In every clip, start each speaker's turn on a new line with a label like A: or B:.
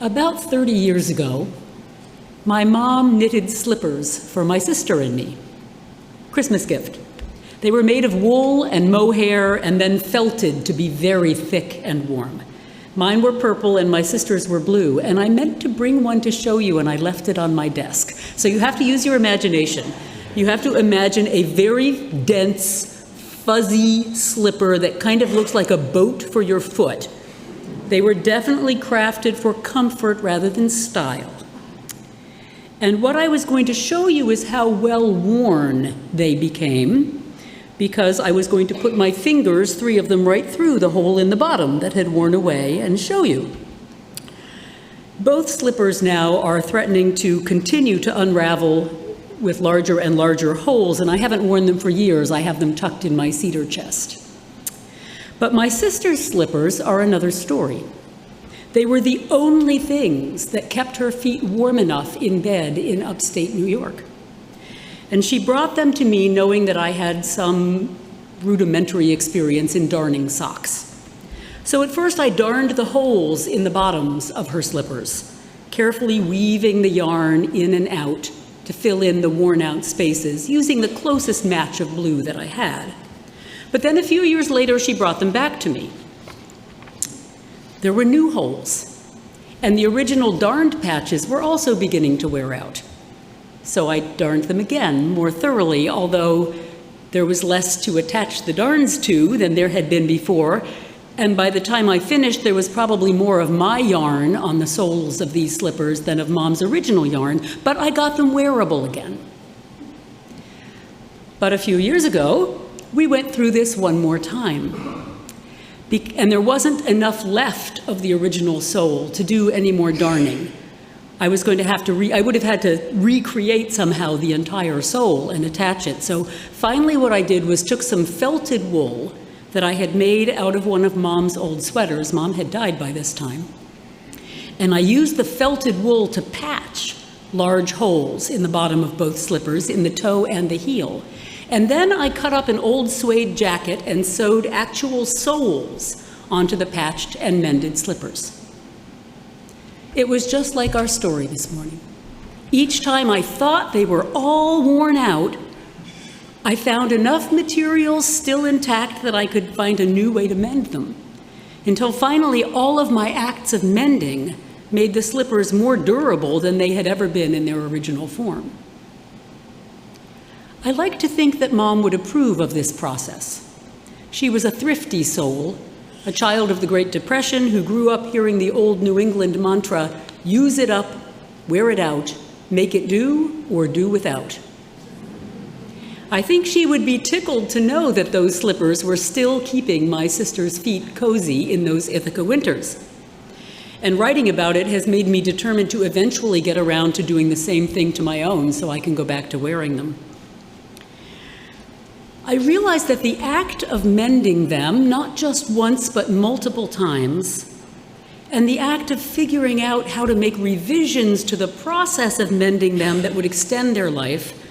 A: About 30 years ago, my mom knitted slippers for my sister and me. Christmas gift. They were made of wool and mohair and then felted to be very thick and warm. Mine were purple and my sister's were blue, and I meant to bring one to show you and I left it on my desk. So you have to use your imagination. You have to imagine a very dense, fuzzy slipper that kind of looks like a boat for your foot. They were definitely crafted for comfort rather than style. And what I was going to show you is how well worn they became, because I was going to put my fingers, 3 of them, right through the hole in the bottom that had worn away and show you. Both slippers now are threatening to continue to unravel with larger and larger holes, and I haven't worn them for years. I have them tucked in my cedar chest. But my sister's slippers are another story. They were the only things that kept her feet warm enough in bed in upstate New York. And she brought them to me knowing that I had some rudimentary experience in darning socks. So at first I darned the holes in the bottoms of her slippers, carefully weaving the yarn in and out to fill in the worn out spaces, using the closest match of blue that I had. But then a few years later, she brought them back to me. There were new holes, and the original darned patches were also beginning to wear out. So I darned them again more thoroughly, although there was less to attach the darns to than there had been before, and by the time I finished, there was probably more of my yarn on the soles of these slippers than of Mom's original yarn, but I got them wearable again. But a few years ago, we went through this one more time. And there wasn't enough left of the original sole to do any more darning. I was going to have to I would have had to recreate somehow the entire sole and attach it. So finally what I did was took some felted wool that I had made out of one of Mom's old sweaters. Mom had died by this time. And I used the felted wool to patch large holes in the bottom of both slippers, in the toe and the heel. And then I cut up an old suede jacket and sewed actual soles onto the patched and mended slippers. It was just like our story this morning. Each time I thought they were all worn out, I found enough materials still intact that I could find a new way to mend them, until finally all of my acts of mending made the slippers more durable than they had ever been in their original form. I like to think that Mom would approve of this process. She was a thrifty soul, a child of the Great Depression who grew up hearing the old New England mantra, use it up, wear it out, make it do or do without. I think she would be tickled to know that those slippers were still keeping my sister's feet cozy in those Ithaca winters. And writing about it has made me determined to eventually get around to doing the same thing to my own so I can go back to wearing them. I realized that the act of mending them, not just once but multiple times, and the act of figuring out how to make revisions to the process of mending them that would extend their life,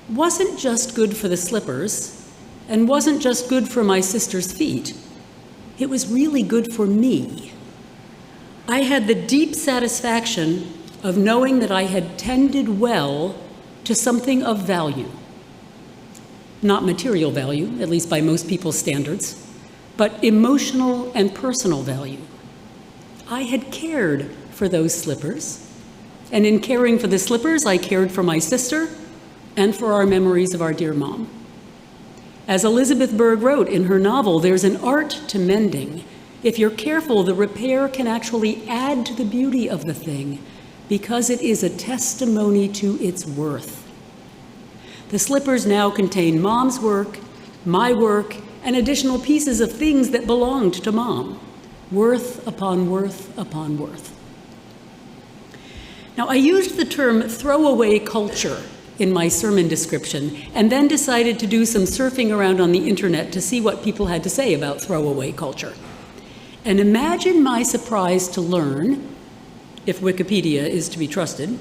A: wasn't just good for the slippers, and wasn't just good for my sister's feet. It was really good for me. I had the deep satisfaction of knowing that I had tended well to something of value. Not material value, at least by most people's standards, but emotional and personal value. I had cared for those slippers, and in caring for the slippers, I cared for my sister and for our memories of our dear Mom. As Elizabeth Berg wrote in her novel, there's an art to mending. If you're careful, the repair can actually add to the beauty of the thing because it is a testimony to its worth. The slippers now contain Mom's work, my work, and additional pieces of things that belonged to Mom. Worth upon worth upon worth. Now, I used the term throwaway culture in my sermon description and then decided to do some surfing around on the internet to see what people had to say about throwaway culture. And imagine my surprise to learn, if Wikipedia is to be trusted,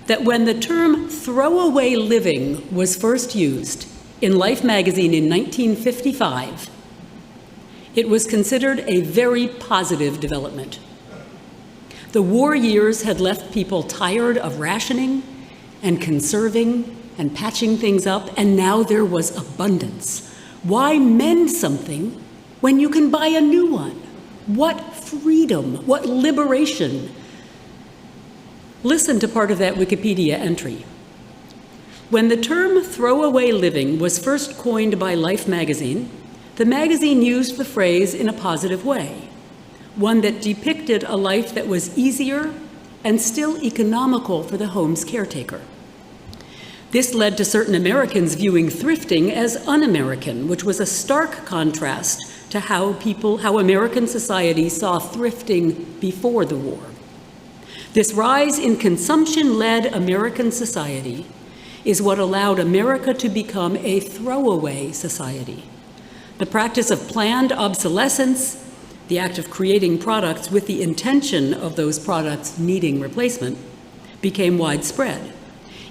A: that when the term throwaway living was first used in Life magazine in 1955, it was considered a very positive development. The war years had left people tired of rationing and conserving and patching things up, and now there was abundance. Why mend something when you can buy a new one? What freedom, what liberation. Listen to part of that Wikipedia entry. When the term throwaway living was first coined by Life magazine, the magazine used the phrase in a positive way, one that depicted a life that was easier and still economical for the home's caretaker. This led to certain Americans viewing thrifting as un-American, which was a stark contrast to how American society saw thrifting before the war. This rise in consumption-led American society is what allowed America to become a throwaway society. The practice of planned obsolescence, the act of creating products with the intention of those products needing replacement, became widespread.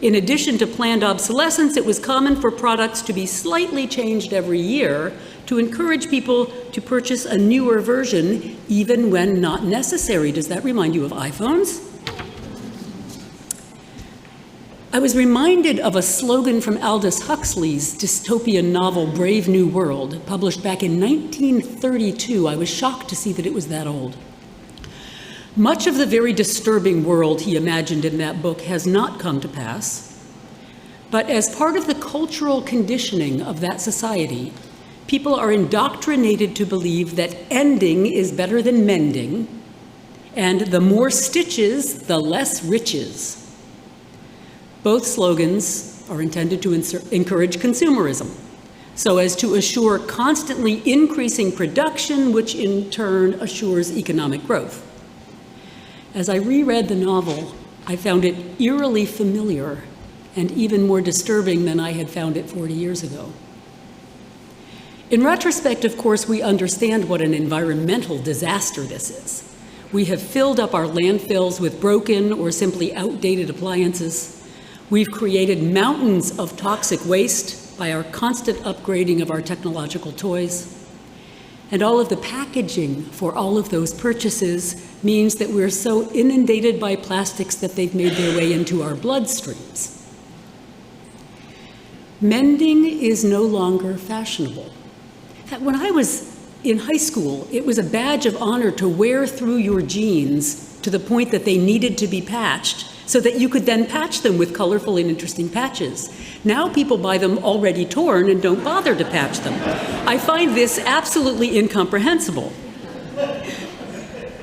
A: In addition to planned obsolescence, it was common for products to be slightly changed every year to encourage people to purchase a newer version, even when not necessary. Does that remind you of iPhones? I was reminded of a slogan from Aldous Huxley's dystopian novel, Brave New World, published back in 1932. I was shocked to see that it was that old. Much of the very disturbing world he imagined in that book has not come to pass, but as part of the cultural conditioning of that society, people are indoctrinated to believe that ending is better than mending, and the more stitches, the less riches. Both slogans are intended to encourage consumerism, so as to assure constantly increasing production, which in turn assures economic growth. As I reread the novel, I found it eerily familiar and even more disturbing than I had found it 40 years ago. In retrospect, of course, we understand what an environmental disaster this is. We have filled up our landfills with broken or simply outdated appliances. We've created mountains of toxic waste by our constant upgrading of our technological toys. And all of the packaging for all of those purchases means that we're so inundated by plastics that they've made their way into our bloodstreams. Mending is no longer fashionable. When I was in high school, it was a badge of honor to wear through your jeans to the point that they needed to be patched, so that you could then patch them with colorful and interesting patches. Now people buy them already torn and don't bother to patch them. I find this absolutely incomprehensible.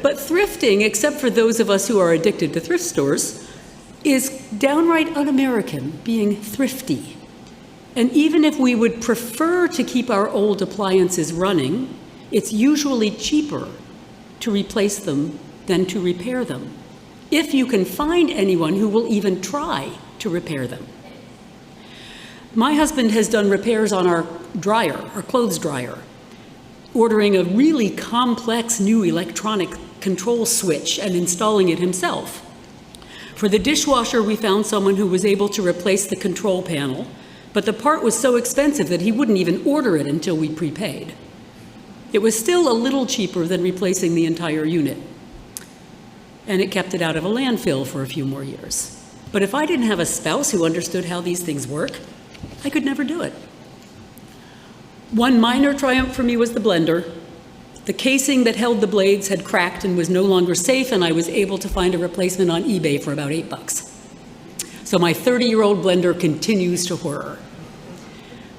A: But thrifting, except for those of us who are addicted to thrift stores, is downright un-American, being thrifty. And even if we would prefer to keep our old appliances running, it's usually cheaper to replace them than to repair them, if you can find anyone who will even try to repair them. My husband has done repairs on our dryer, our clothes dryer, ordering a really complex new electronic control switch and installing it himself. For the dishwasher, we found someone who was able to replace the control panel, but the part was so expensive that he wouldn't even order it until we prepaid. It was still a little cheaper than replacing the entire unit, and it kept it out of a landfill for a few more years. But if I didn't have a spouse who understood how these things work, I could never do it. One minor triumph for me was the blender. The casing that held the blades had cracked and was no longer safe, and I was able to find a replacement on eBay for about $8. So my 30-year-old blender continues to whir.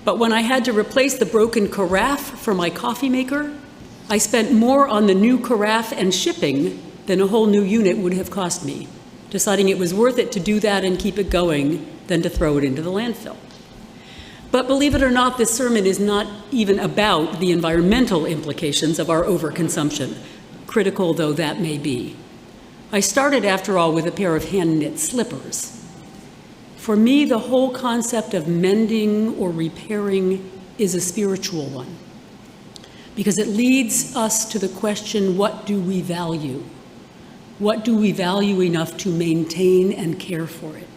A: But when I had to replace the broken carafe for my coffee maker, I spent more on the new carafe and shipping than a whole new unit would have cost me, deciding it was worth it to do that and keep it going than to throw it into the landfill. But believe it or not, this sermon is not even about the environmental implications of our overconsumption, critical though that may be. I started, after all, with a pair of hand-knit slippers. For me, the whole concept of mending or repairing is a spiritual one, because it leads us to the question, what do we value? What do we value enough to maintain and care for it?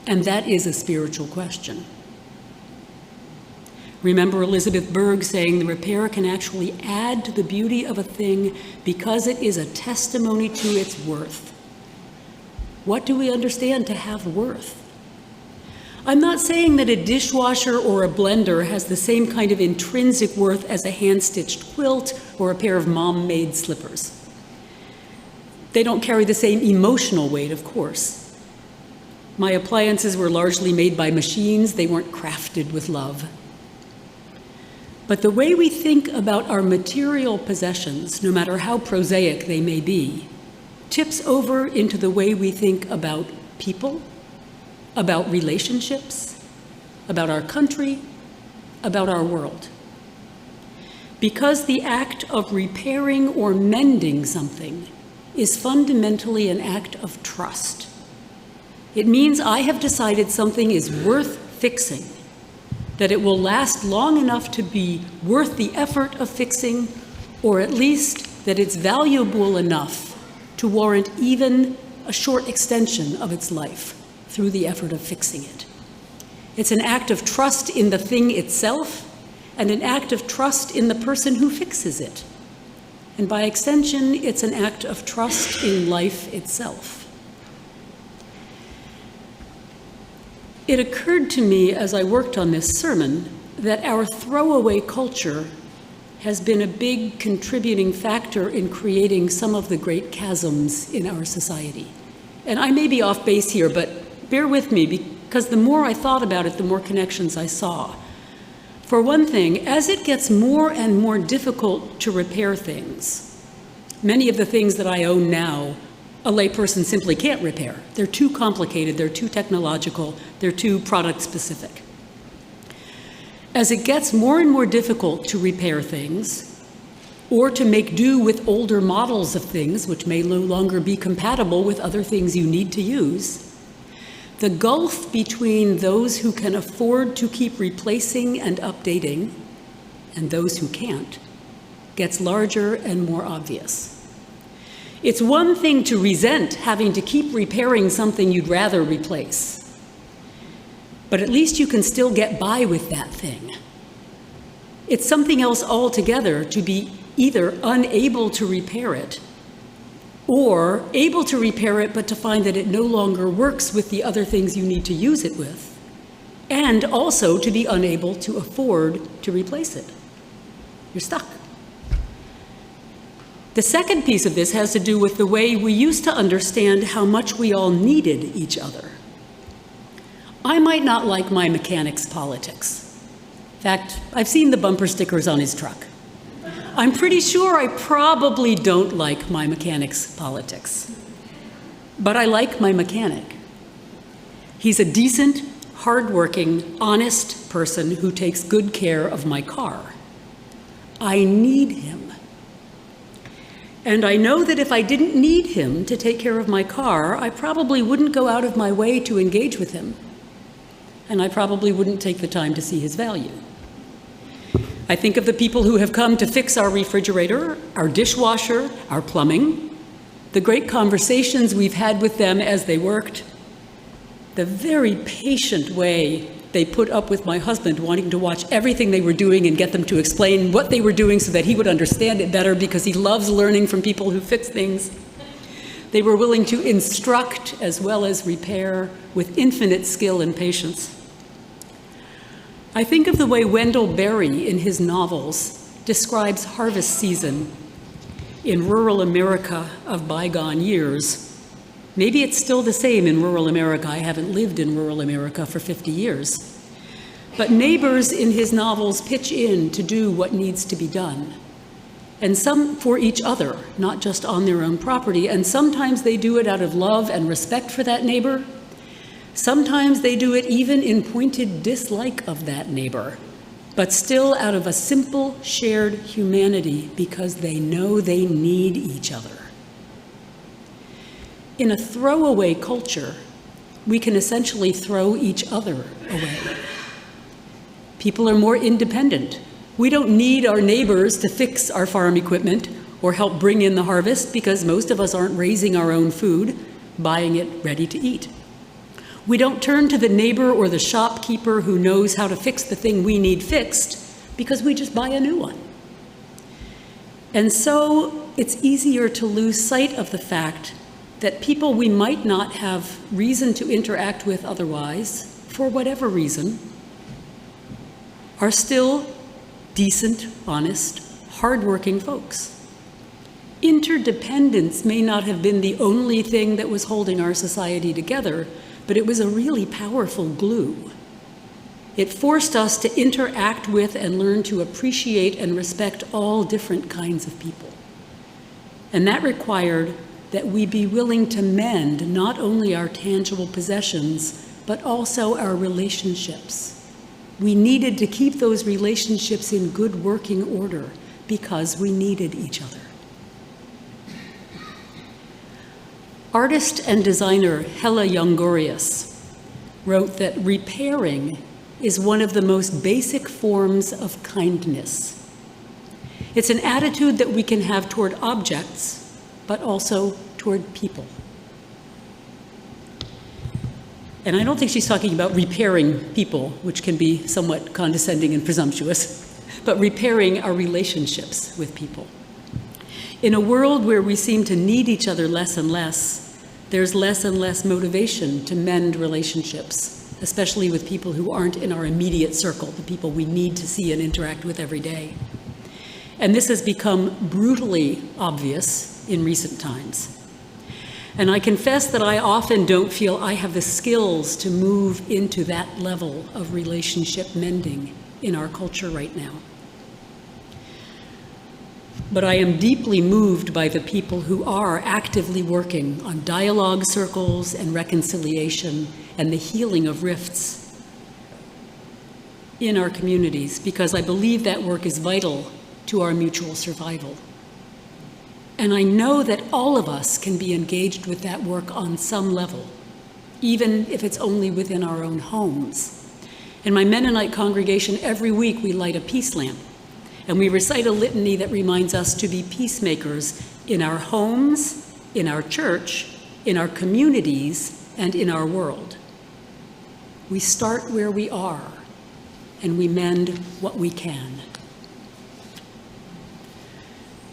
A: And that is a spiritual question. Remember Elizabeth Berg saying the repair can actually add to the beauty of a thing because it is a testimony to its worth. What do we understand to have worth? I'm not saying that a dishwasher or a blender has the same kind of intrinsic worth as a hand-stitched quilt or a pair of mom-made slippers. They don't carry the same emotional weight, of course. My appliances were largely made by machines. They weren't crafted with love. But the way we think about our material possessions, no matter how prosaic they may be, tips over into the way we think about people, about relationships, about our country, about our world. Because the act of repairing or mending something is fundamentally an act of trust. It means I have decided something is worth fixing, that it will last long enough to be worth the effort of fixing, or at least that it's valuable enough to warrant even a short extension of its life through the effort of fixing it. It's an act of trust in the thing itself and an act of trust in the person who fixes it. And by extension, it's an act of trust in life itself. It occurred to me as I worked on this sermon that our throwaway culture has been a big contributing factor in creating some of the great chasms in our society. And I may be off base here, but bear with me, because the more I thought about it, the more connections I saw. For one thing, as it gets more and more difficult to repair things, many of the things that I own now, a layperson simply can't repair. They're too complicated, they're too technological, they're too product specific. As it gets more and more difficult to repair things, or to make do with older models of things which may no longer be compatible with other things you need to use, the gulf between those who can afford to keep replacing and updating and those who can't gets larger and more obvious. It's one thing to resent having to keep repairing something you'd rather replace, but at least you can still get by with that thing. It's something else altogether to be either unable to repair it or able to repair it but to find that it no longer works with the other things you need to use it with, and also to be unable to afford to replace it. You're stuck. The second piece of this has to do with the way we used to understand how much we all needed each other. I might not like my mechanic's politics. In fact, I've seen the bumper stickers on his truck. I'm pretty sure I probably don't like my mechanic's politics. But I like my mechanic. He's a decent, hardworking, honest person who takes good care of my car. I need him. And I know that if I didn't need him to take care of my car, I probably wouldn't go out of my way to engage with him. And I probably wouldn't take the time to see his value. I think of the people who have come to fix our refrigerator, our dishwasher, our plumbing, the great conversations we've had with them as they worked, the very patient way they put up with my husband wanting to watch everything they were doing and get them to explain what they were doing so that he would understand it better because he loves learning from people who fix things. They were willing to instruct as well as repair with infinite skill and patience. I think of the way Wendell Berry in his novels describes harvest season in rural America of bygone years. Maybe it's still the same in rural America. I haven't lived in rural America for 50 years. But neighbors in his novels pitch in to do what needs to be done. And some for each other, not just on their own property. And sometimes they do it out of love and respect for that neighbor. Sometimes they do it even in pointed dislike of that neighbor, but still out of a simple shared humanity because they know they need each other. In a throwaway culture, we can essentially throw each other away. People are more independent. We don't need our neighbors to fix our farm equipment or help bring in the harvest because most of us aren't raising our own food, buying it ready to eat. We don't turn to the neighbor or the shopkeeper who knows how to fix the thing we need fixed, because we just buy a new one. And so it's easier to lose sight of the fact that people we might not have reason to interact with otherwise, for whatever reason, are still decent, honest, hardworking folks. Interdependence may not have been the only thing that was holding our society together, but it was a really powerful glue. It forced us to interact with and learn to appreciate and respect all different kinds of people. And that required that we be willing to mend not only our tangible possessions, but also our relationships. We needed to keep those relationships in good working order because we needed each other. Artist and designer Hella Youngorius wrote that repairing is one of the most basic forms of kindness. It's an attitude that we can have toward objects, but also toward people. And I don't think she's talking about repairing people, which can be somewhat condescending and presumptuous, but repairing our relationships with people. In a world where we seem to need each other less and less, there's less and less motivation to mend relationships, especially with people who aren't in our immediate circle, the people we need to see and interact with every day. And this has become brutally obvious in recent times. And I confess that I often don't feel I have the skills to move into that level of relationship mending in our culture right now. But I am deeply moved by the people who are actively working on dialogue circles and reconciliation and the healing of rifts in our communities, because I believe that work is vital to our mutual survival. And I know that all of us can be engaged with that work on some level, even if it's only within our own homes. In my Mennonite congregation, every week we light a peace lamp, and we recite a litany that reminds us to be peacemakers in our homes, in our church, in our communities, and in our world. We start where we are, and we mend what we can.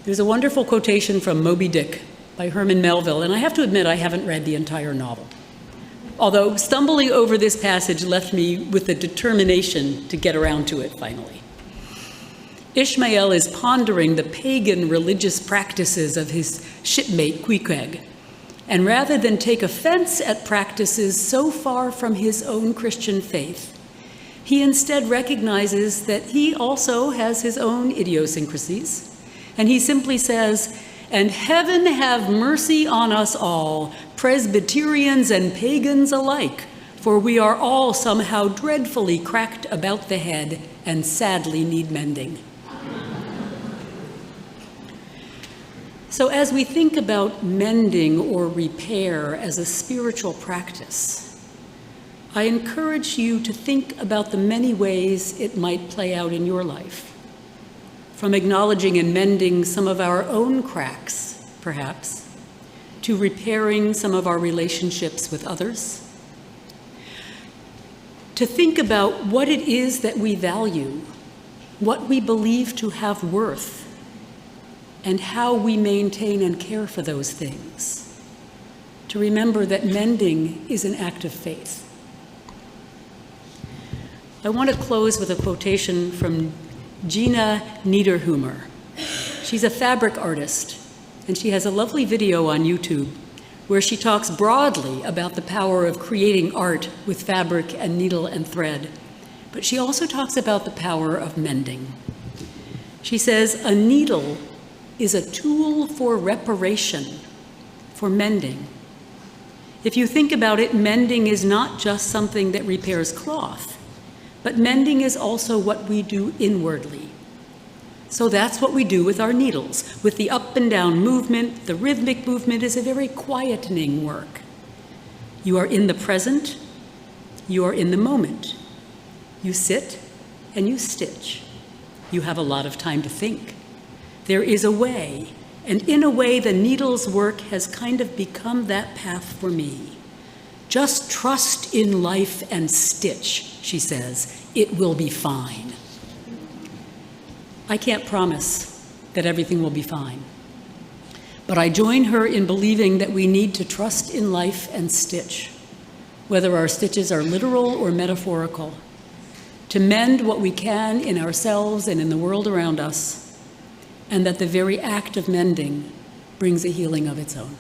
A: There's a wonderful quotation from Moby Dick by Herman Melville, and I have to admit I haven't read the entire novel. Although stumbling over this passage left me with the determination to get around to it finally. Ishmael is pondering the pagan religious practices of his shipmate Queequeg, and rather than take offense at practices so far from his own Christian faith, he instead recognizes that he also has his own idiosyncrasies. And he simply says, "And heaven have mercy on us all, Presbyterians and pagans alike, for we are all somehow dreadfully cracked about the head and sadly need mending." So as we think about mending or repair as a spiritual practice, I encourage you to think about the many ways it might play out in your life. From acknowledging and mending some of our own cracks, perhaps, to repairing some of our relationships with others. To think about what it is that we value, what we believe to have worth, and how we maintain and care for those things. To remember that mending is an act of faith. I want to close with a quotation from Gina Niederhumer. She's a fabric artist, and she has a lovely video on YouTube where she talks broadly about the power of creating art with fabric and needle and thread, but she also talks about the power of mending. She says, "A needle is a tool for reparation, for mending. If you think about it, mending is not just something that repairs cloth, but mending is also what we do inwardly. So that's what we do with our needles. With the up and down movement, the rhythmic movement is a very quietening work. You are in the present, you are in the moment. You sit and you stitch. You have a lot of time to think. There is a way, and in a way the needle's work has kind of become that path for me. Just trust in life and stitch, she says. It will be fine. I can't promise that everything will be fine, but I join her in believing that we need to trust in life and stitch, whether our stitches are literal or metaphorical, to mend what we can in ourselves and in the world around us, and that the very act of mending brings a healing of its own.